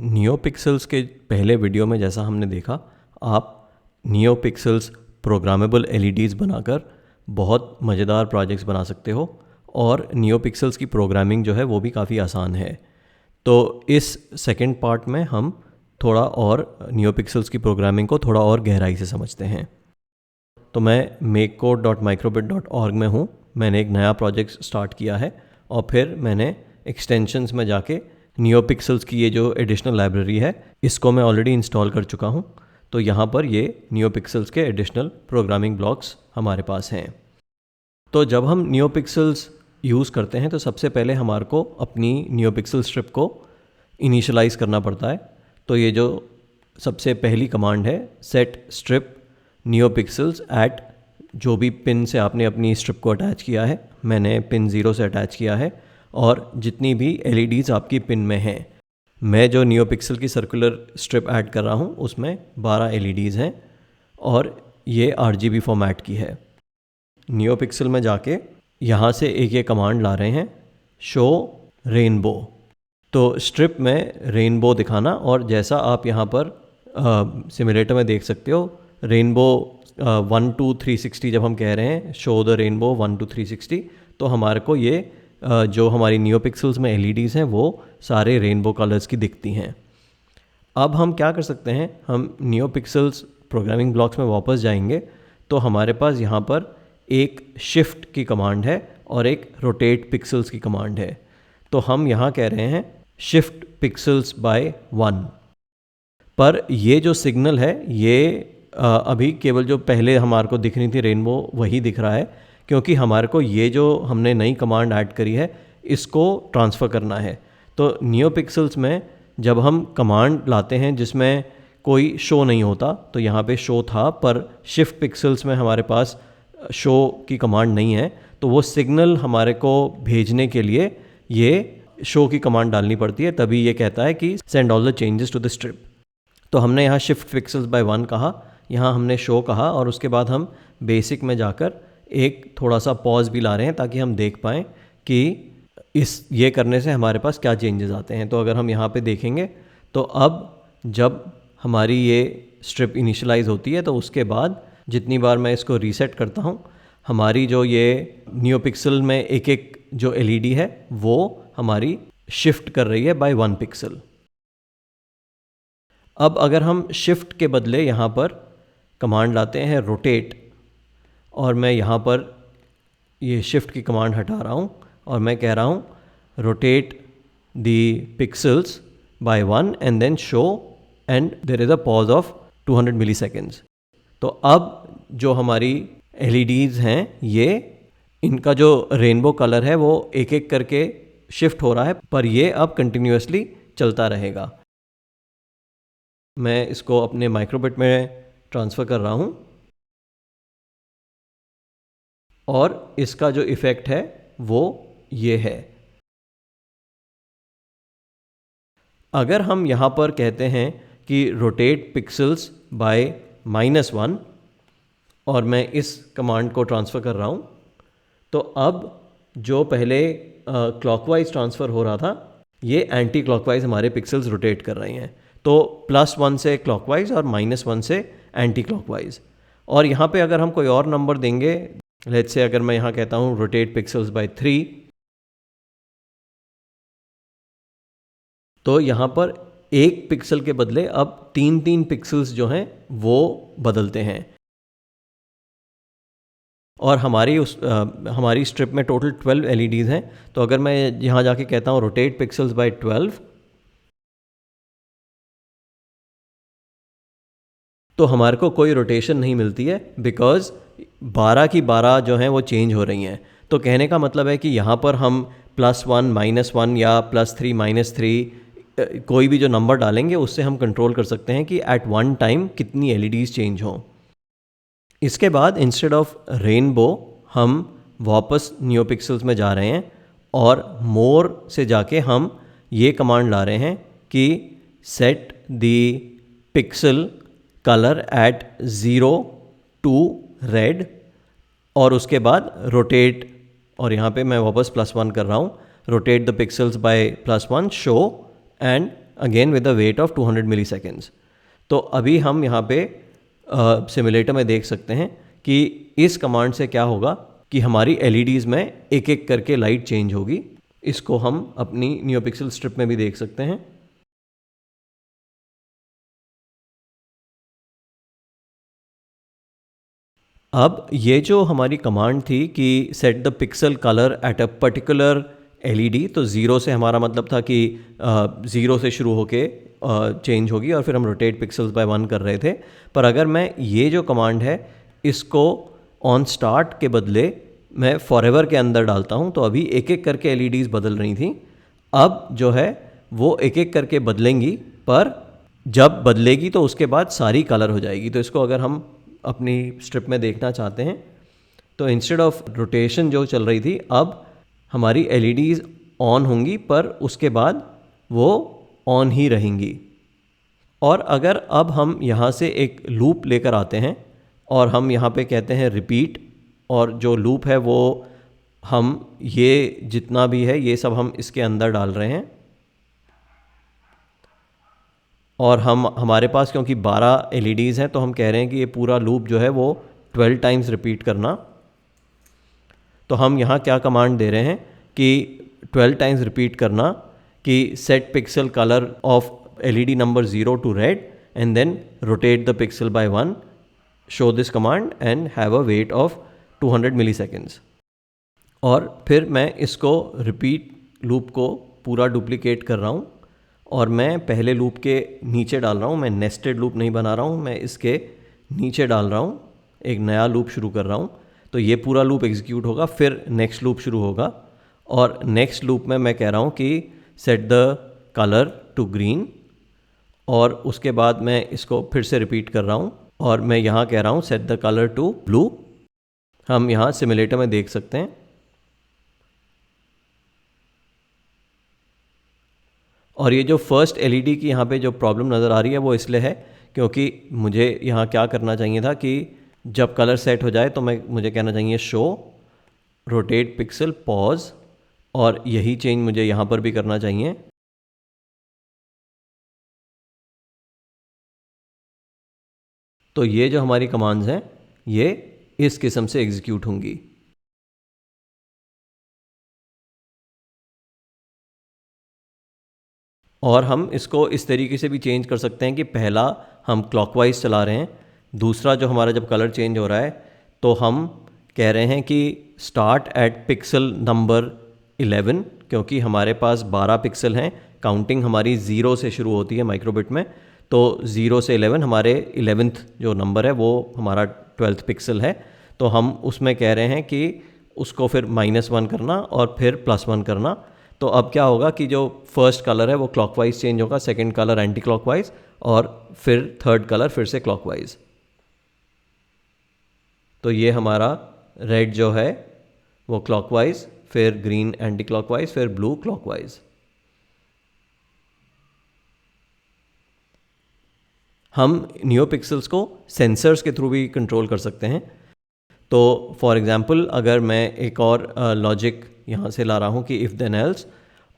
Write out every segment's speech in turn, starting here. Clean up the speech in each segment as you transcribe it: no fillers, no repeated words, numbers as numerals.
नियोपिक्सेल्स के पहले वीडियो में जैसा हमने देखा, आप नियोपिक्सेल्स प्रोग्रामेबल एलईडीज़ बनाकर बहुत मज़ेदार प्रोजेक्ट्स बना सकते हो और नियोपिक्सेल्स की प्रोग्रामिंग जो है वो भी काफ़ी आसान है। तो इस सेकंड पार्ट में हम थोड़ा और नियोपिक्सेल्स की प्रोग्रामिंग को थोड़ा और गहराई से समझते हैं। तो मैं makecode.microbit.org में हूँ। मैंने एक नया प्रोजेक्ट स्टार्ट किया है और फिर मैंने एक्सटेंशंस में जाके नियोपिक्सेल्स की ये जो एडिशनल लाइब्रेरी है इसको मैं ऑलरेडी इंस्टॉल कर चुका हूँ। तो यहाँ पर ये नियोपिक्सेल्स के एडिशनल प्रोग्रामिंग ब्लॉक्स हमारे पास हैं। तो जब हम नियोपिक्सेल्स यूज़ करते हैं तो सबसे पहले हमारे को अपनी नियोपिक्सेल स्ट्रिप को इनिशियलाइज़ करना पड़ता है। तो ये जो सबसे पहली कमांड है सेट स्ट्रिप नियोपिक्सेल्स एट जो भी पिन से आपने अपनी स्ट्रिप को अटैच किया है, मैंने पिन 0 से अटैच किया है और जितनी भी एलईडीज़ आपकी पिन में हैं, मैं जो नियोपिक्सेल की सर्कुलर स्ट्रिप ऐड कर रहा हूँ उसमें 12 एलईडीज़ हैं और ये आरजीबी फॉर्मेट की है। नियोपिक्सेल में जाके यहाँ से एक कमांड ला रहे हैं शो रेनबो। तो स्ट्रिप में रेनबो दिखाना, और जैसा आप यहाँ पर सिमुलेटर में देख सकते हो रेनबो 1 to 360 जब हम कह रहे हैं शो द रेनबो 1 to 360, तो हमारे को ये जो हमारी नियोपिक्सेल्स में एलईडीज़ हैं वो सारे रेनबो कलर्स की दिखती हैं। अब हम क्या कर सकते हैं, हम नियोपिक्सेल्स प्रोग्रामिंग ब्लॉक्स में वापस जाएंगे तो हमारे पास यहाँ पर एक शिफ्ट की कमांड है और एक रोटेट पिक्सेल्स की कमांड है। तो हम यहाँ कह रहे हैं शिफ्ट पिक्सेल्स बाय 1, पर ये जो सिग्नल है ये अभी केवल जो पहले हमारे को दिख रही थी रेनबो वही दिख रहा है, क्योंकि हमारे को ये जो हमने नई कमांड ऐड करी है इसको ट्रांसफ़र करना है। तो नियोपिक्सेल्स में जब हम कमांड लाते हैं जिसमें कोई शो नहीं होता, तो यहाँ पे शो था पर शिफ्ट पिक्सेल्स में हमारे पास शो की कमांड नहीं है, तो वो सिग्नल हमारे को भेजने के लिए ये शो की कमांड डालनी पड़ती है, तभी ये कहता है कि send all the changes to the strip. तो हमने यहाँ शिफ्ट पिक्सेल्स बाय 1 कहा, यहाँ हमने शो कहा और उसके बाद हम बेसिक में जाकर एक थोड़ा सा पॉज भी ला रहे हैं ताकि हम देख पाएँ कि ये करने से हमारे पास क्या चेंजेस आते हैं। तो अगर हम यहाँ पे देखेंगे तो अब जब हमारी ये स्ट्रिप इनिशियलाइज होती है तो उसके बाद जितनी बार मैं इसको रीसेट करता हूँ, हमारी जो ये नियोपिक्सेल में एक जो एलईडी है वो हमारी शिफ्ट कर रही है बाय 1 पिक्सल। अब अगर हम शिफ्ट के बदले यहाँ पर कमांड लाते हैं रोटेट, और मैं यहाँ पर ये शिफ्ट की कमांड हटा रहा हूँ और मैं कह रहा हूँ rotate the pixels by 1 and then show and there is a pause of 200 milliseconds. तो अब जो हमारी एलईडीज़ हैं ये इनका जो रेनबो कलर है वो एक एक करके शिफ्ट हो रहा है, पर ये अब कंटिन्यूसली चलता रहेगा। मैं इसको अपने माइक्रोबिट में ट्रांसफ़र कर रहा हूँ और इसका जो इफ़ेक्ट है वो ये है। अगर हम यहाँ पर कहते हैं कि रोटेट पिक्सेल्स बाय -1 और मैं इस कमांड को ट्रांसफ़र कर रहा हूँ, तो अब जो पहले क्लॉकवाइज ट्रांसफ़र हो रहा था ये एंटी क्लॉकवाइज हमारे पिक्सेल्स रोटेट कर रहे हैं। तो +1 से क्लॉकवाइज और -1 से एंटी क्लॉकवाइज। और यहाँ पे अगर हम कोई और नंबर देंगे, लेट्स से अगर मैं यहाँ कहता हूँ रोटेट पिक्सेल्स बाय 3, तो यहाँ पर एक पिक्सल के बदले अब 3 पिक्सेल्स जो हैं वो बदलते हैं। और हमारी स्ट्रिप में टोटल 12 एलईडीज़ हैं। तो अगर मैं यहाँ जाके कहता हूँ रोटेट पिक्सेल्स बाय 12, तो हमारे को कोई रोटेशन नहीं मिलती है, बिकॉज 12 की 12 जो हैं वो चेंज हो रही हैं। तो कहने का मतलब है कि यहाँ पर हम +1 -1 या +3 -3 कोई भी जो नंबर डालेंगे उससे हम कंट्रोल कर सकते हैं कि एट वन टाइम कितनी एलईडीज़ चेंज हों। इसके बाद इंस्टेड ऑफ रेनबो हम वापस नियोपिक्सेल्स में जा रहे हैं और मोर से जाके हम ये कमांड ला रहे हैं कि set the pixel colour at 0 to red, और उसके बाद रोटेट, और यहाँ पे मैं वापस +1 कर रहा हूँ, rotate the pixels by +1 show and again with the wait of 200 milliseconds. तो अभी हम यहाँ पे सिमुलेटर में देख सकते हैं कि इस कमांड से क्या होगा कि हमारी LEDs में एक एक करके लाइट चेंज होगी। इसको हम अपनी नियोपिक्सल स्ट्रिप में भी देख सकते हैं। अब ये जो हमारी कमांड थी कि set the pixel colour at a particular LED, तो ज़ीरो से हमारा मतलब था कि ज़ीरो से शुरू होके चेंज होगी और फिर हम रोटेट पिक्सल्स बाय 1 कर रहे थे। पर अगर मैं ये जो कमांड है इसको ऑन स्टार्ट के बदले मैं फॉरएवर के अंदर डालता हूँ, तो अभी एक एक करके LEDs बदल रही थी। अब जो है वो एक एक करके बदलेंगी, पर जब बदलेगी तो उसके बाद सारी कलर हो जाएगी। तो इसको अगर हम अपनी स्ट्रिप में देखना चाहते हैं तो इंस्टेड ऑफ रोटेशन जो चल रही थी, अब हमारी LEDs ऑन होंगी, पर उसके बाद वो ऑन ही रहेंगी। और अगर अब हम यहाँ से एक लूप लेकर आते हैं और हम यहाँ पे कहते हैं रिपीट, और जो लूप है वो हम ये जितना भी है ये सब हम इसके अंदर डाल रहे हैं, और हमारे पास क्योंकि 12 LEDs हैं तो हम कह रहे हैं कि ये पूरा लूप जो है वो 12 टाइम्स रिपीट करना। तो हम यहाँ क्या कमांड दे रहे हैं कि 12 टाइम्स रिपीट करना कि set pixel colour of LED number 0 to red and then rotate the pixel by 1, show this command and have a wait of 200 milliseconds. और फिर मैं इसको रिपीट लूप को पूरा डुप्लीकेट कर रहा हूँ और मैं पहले लूप के नीचे डाल रहा हूँ। मैं नेस्टेड लूप नहीं बना रहा हूँ, मैं इसके नीचे डाल रहा हूँ, एक नया लूप शुरू कर रहा हूँ। तो ये पूरा लूप एग्जीक्यूट होगा, फिर नेक्स्ट लूप शुरू होगा, और नेक्स्ट लूप में मैं कह रहा हूँ कि set the colour to green, और उसके बाद मैं इसको फिर से रिपीट कर रहा हूँ और मैं यहाँ कह रहा हूँ set the colour to blue. हम यहाँ सिमुलेटर में देख सकते हैं। और ये जो फर्स्ट LED की यहाँ पे जो प्रॉब्लम नज़र आ रही है वो इसलिए है क्योंकि मुझे यहाँ क्या करना चाहिए था कि जब कलर सेट हो जाए तो मुझे कहना चाहिए शो रोटेट पिक्सल पॉज, और यही चेंज मुझे यहाँ पर भी करना चाहिए। तो ये जो हमारी कमांड्स हैं ये इस किस्म से एग्जीक्यूट होंगी। और हम इसको इस तरीके से भी चेंज कर सकते हैं कि पहला हम क्लॉकवाइज चला रहे हैं, दूसरा जो हमारा जब कलर चेंज हो रहा है तो हम कह रहे हैं कि स्टार्ट एट पिक्सल नंबर 11, क्योंकि हमारे पास 12 पिक्सल हैं। काउंटिंग हमारी 0 से शुरू होती है माइक्रोबिट में, तो 0 से 11 हमारे 11th जो नंबर है वो हमारा 12th पिक्सल है। तो हम उसमें कह रहे हैं कि उसको फिर -1 करना और फिर +1 करना। तो अब क्या होगा कि जो फर्स्ट कलर है वो क्लॉकवाइज चेंज होगा, सेकंड कलर एंटी क्लॉकवाइज, और फिर थर्ड कलर फिर से क्लॉकवाइज। तो ये हमारा रेड जो है वो क्लॉकवाइज, फिर ग्रीन एंटी क्लॉकवाइज, फिर ब्लू क्लॉकवाइज। हम नियोपिक्सल्स को सेंसर्स के थ्रू भी कंट्रोल कर सकते हैं। तो फॉर एग्ज़ाम्पल अगर मैं एक और लॉजिक यहाँ से ला रहा हूँ कि इफ़ देन एल्स,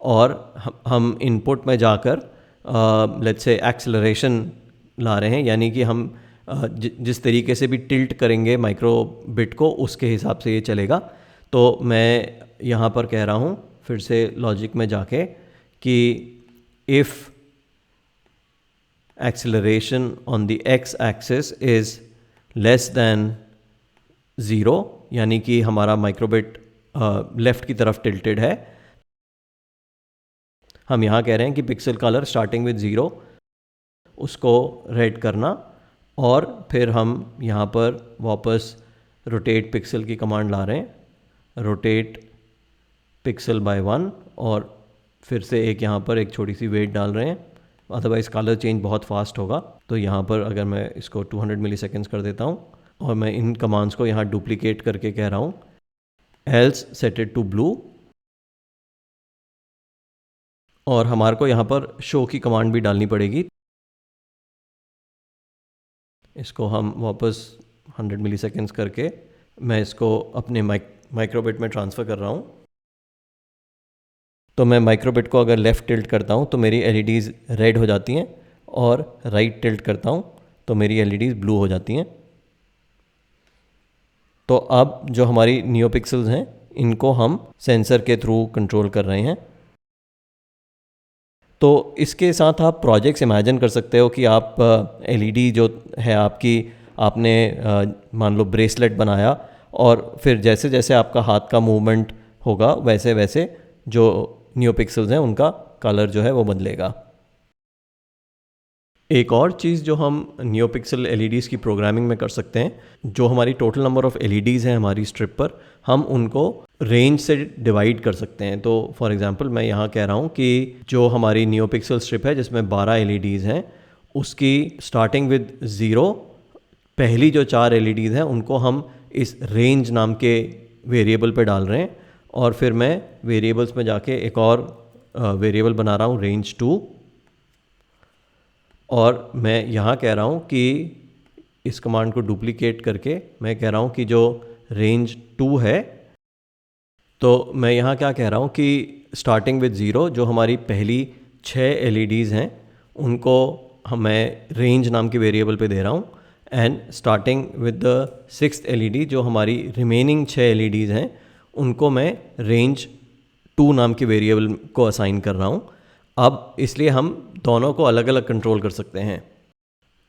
और हम इनपुट में जाकर लेट्स से एक्सेलरेशन ला रहे हैं, यानी कि हम जिस तरीके से भी टिल्ट करेंगे माइक्रो बिट को उसके हिसाब से ये चलेगा। तो मैं यहाँ पर कह रहा हूँ फिर से लॉजिक में जाके कि if acceleration on the x axis is less than 0, यानी कि हमारा माइक्रोबिट लेफ्ट की तरफ टिल्टेड है। हम यहाँ कह रहे हैं कि पिक्सल कलर स्टार्टिंग विद 0 उसको रेड करना, और फिर हम यहाँ पर वापस रोटेट पिक्सल की कमांड ला रहे हैं, रोटेट पिक्सल बाय 1, और फिर से एक यहाँ पर एक छोटी सी वेट डाल रहे हैं, अदरवाइज़ कलर चेंज बहुत फास्ट होगा। तो यहाँ पर अगर मैं इसको 200 मिली सेकेंड्स कर देता हूँ और मैं इन कमांड्स को यहाँ डुप्लीकेट करके कह रहा हूँ else set it to blue, और हमारे को यहाँ पर शो की कमांड भी डालनी पड़ेगी। इसको हम वापस 100 मिली सेकेंड्स करके मैं इसको अपने माइक्रोबिट में ट्रांसफ़र कर रहा हूँ। तो मैं माइक्रोबिट को अगर लेफ़्ट टिल्ट करता हूँ तो मेरी एलईडीज़ रेड हो जाती हैं, और राइट टिल्ट करता हूँ तो मेरी एलईडीज़ ब्लू हो जाती हैं। तो अब जो हमारी नियोपिक्सल्स हैं इनको हम सेंसर के थ्रू कंट्रोल कर रहे हैं। तो इसके साथ आप प्रोजेक्ट्स इमेजिन कर सकते हो कि आप एलईडी जो है आपकी, आपने मान लो ब्रेसलेट बनाया, और फिर जैसे जैसे आपका हाथ का मूवमेंट होगा वैसे वैसे जो नियोपिक्सल्स हैं उनका कलर जो है वो बदलेगा। एक और चीज़ जो हम नियोपिक्सल एलईडीज़ की प्रोग्रामिंग में कर सकते हैं, जो हमारी टोटल नंबर ऑफ़ एलईडीज़ हैं हमारी स्ट्रिप पर, हम उनको रेंज से डिवाइड कर सकते हैं। तो फॉर एग्जांपल मैं यहाँ कह रहा हूँ कि जो हमारी नियोपिक्सल स्ट्रिप है जिसमें 12 एलईडीज़ हैं, उसकी स्टार्टिंग विद 0, पहली जो 4 एलईडीज़ हैं उनको हम इस रेंज नाम के वेरिएबल पे डाल रहे हैं, और फिर मैं वेरिएबल्स में जाके एक और वेरिएबल बना रहा हूँ रेंज 2, और मैं यहाँ कह रहा हूँ कि इस कमांड को डुप्लीकेट करके मैं कह रहा हूँ कि जो रेंज 2 है, तो मैं यहाँ क्या कह रहा हूँ कि स्टार्टिंग विद 0 जो हमारी पहली 6 एलईडीज़ हैं उनको मैं रेंज नाम के वेरिएबल पे दे रहा हूँ, and starting with the 6th LED जो हमारी रिमेनिंग 6 एलईडीज़ हैं उनको मैं रेंज 2 नाम के वेरिएबल को असाइन कर रहा हूँ। अब इसलिए हम दोनों को अलग अलग कंट्रोल कर सकते हैं।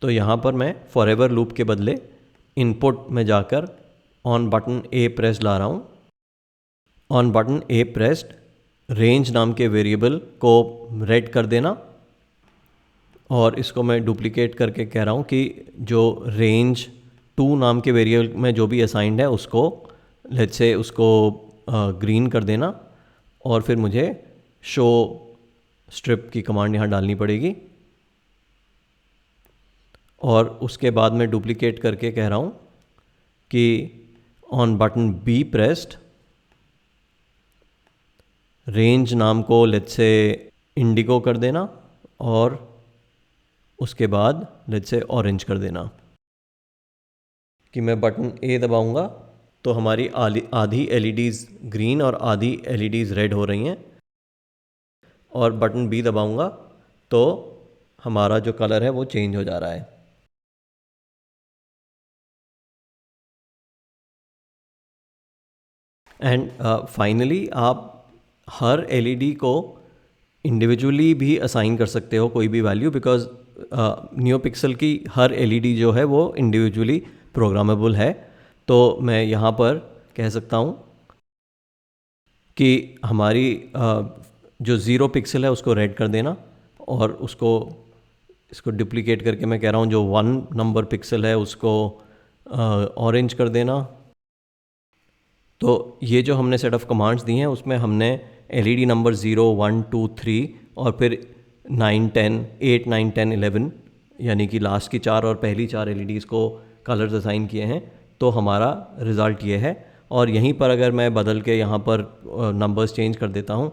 तो यहाँ पर मैं फॉरएवर लूप के बदले इनपुट में जाकर ऑन बटन ए प्रेस ला रहा हूँ। On button A pressed range नाम के वेरिएबल को रेड कर देना, और इसको मैं डुप्लीकेट करके कह रहा हूँ कि जो रेंज 2 नाम के वेरिएबल में जो भी असाइंड है उसको लेट्स से उसको ग्रीन कर देना, और फिर मुझे शो स्ट्रिप की कमांड यहाँ डालनी पड़ेगी, और उसके बाद मैं डुप्लीकेट करके कह रहा हूँ कि on button B pressed range नाम को लेट्स से इंडिगो कर देना, और उसके बाद लेट्स से ऑरेंज कर देना। कि मैं बटन ए दबाऊंगा तो हमारी आधी एलईडीज़ ग्रीन और आधी एलईडीज़ रेड हो रही हैं, और बटन बी दबाऊंगा तो हमारा जो कलर है वो चेंज हो जा रहा है। एंड फाइनली आप हर एलईडी को इंडिविजुअली भी असाइन कर सकते हो कोई भी वैल्यू, बिकॉज नियोपिक्सल की हर एलईडी जो है वो इंडिविजुअली प्रोग्रामेबल है। तो मैं यहाँ पर कह सकता हूँ कि हमारी जो 0 पिक्सल है उसको रेड कर देना, और इसको डुप्लीकेट करके मैं कह रहा हूँ जो 1 नंबर पिक्सल है उसको ऑरेंज कर देना। तो ये जो हमने सेट ऑफ कमांड्स दी हैं उसमें हमने एलईडी नंबर 0, 1, 2, 3 और फिर 9, 10, 8, 9, 10, 11 यानी कि लास्ट की 4 और पहली 4 एलईडीज़ को कलर्स असाइन किए हैं। तो हमारा रिज़ल्ट ये है, और यहीं पर अगर मैं बदल के यहाँ पर नंबर्स चेंज कर देता हूँ,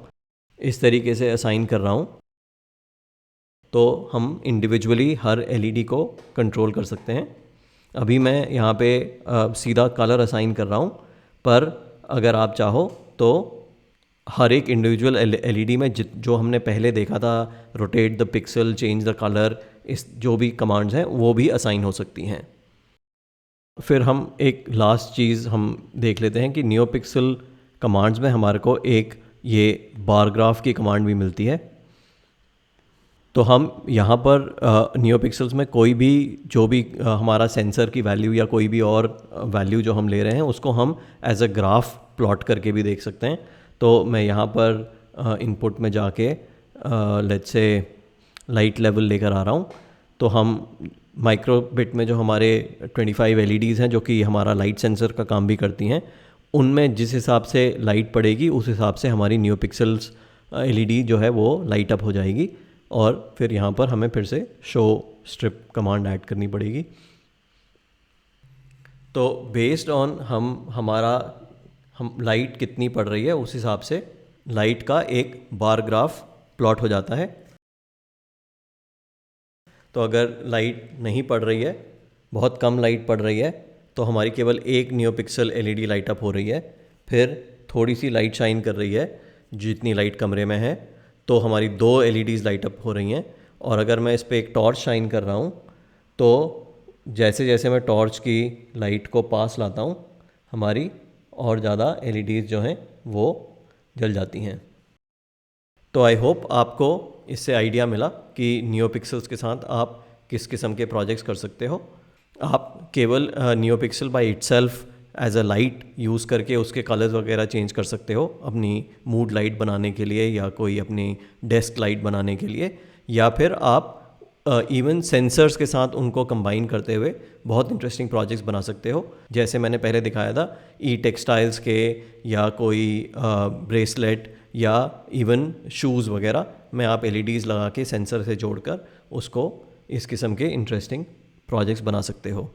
इस तरीके से असाइन कर रहा हूँ, तो हम इंडिविजुअली हर एलईडी को कंट्रोल कर सकते हैं। अभी मैं यहाँ पे सीधा कलर असाइन कर रहा हूँ, पर अगर आप चाहो तो हर एक इंडिविजुअल एलईडी में जो हमने पहले देखा था, rotate the pixel, change the colour, इस जो भी कमांड्स हैं वो भी असाइन हो सकती हैं। फिर हम एक लास्ट चीज़ हम देख लेते हैं कि नियोपिक्सल कमांड्स में हमारे को एक ये बार ग्राफ की कमांड भी मिलती है। तो हम यहाँ पर नियोपिक्सल्स में कोई भी जो भी हमारा सेंसर की वैल्यू या कोई भी और वैल्यू जो हम ले रहे हैं उसको हम एज अ ग्राफ प्लॉट करके भी देख सकते हैं। तो मैं यहाँ पर इनपुट में जाके लेट्स से लाइट लेवल लेकर आ रहा हूँ। तो हम माइक्रोबिट में जो हमारे 25 एलईडीज़ हैं जो कि हमारा लाइट सेंसर का काम भी करती हैं, उनमें जिस हिसाब से लाइट पड़ेगी उस हिसाब से हमारी नियोपिक्सल्स एलईडी जो है वो लाइट अप हो जाएगी, और फिर यहाँ पर हमें फिर से शो स्ट्रिप कमांड ऐड करनी पड़ेगी। तो बेस्ड ऑन हम लाइट कितनी पड़ रही है उस हिसाब से लाइट का एक बार ग्राफ प्लॉट हो जाता है। तो अगर लाइट नहीं पड़ रही है, बहुत कम लाइट पड़ रही है, तो हमारी केवल एक नियोपिक्सल एलईडी लाइट अप हो रही है। फिर थोड़ी सी लाइट शाइन कर रही है जितनी लाइट कमरे में है, तो हमारी 2 LEDs लाइट अप हो रही हैं। और अगर मैं इस पर एक टॉर्च शाइन कर रहा हूँ तो जैसे जैसे मैं टॉर्च की लाइट को पास लाता हूँ, हमारी और ज़्यादा LEDs जो हैं वो जल जाती हैं। तो आई होप आपको इससे आइडिया मिला कि नियोपिक्सल्स के साथ आप किस किस्म के प्रोजेक्ट्स कर सकते हो। आप केवल NeoPixel by itself as a light use करके उसके कलर्स वगैरह चेंज कर सकते हो अपनी मूड लाइट बनाने के लिए या कोई अपनी डेस्क लाइट बनाने के लिए, या फिर आप इवन सेंसर्स के साथ उनको कंबाइन करते हुए बहुत इंटरेस्टिंग प्रोजेक्ट्स बना सकते हो। जैसे मैंने पहले दिखाया था ई टेक्सटाइल्स के, या कोई ब्रेसलेट या इवन शूज़ वगैरह में आप LEDs लगा के सेंसर से जोड़कर उसको इस किस्म के इंटरेस्टिंग प्रोजेक्ट्स बना सकते हो।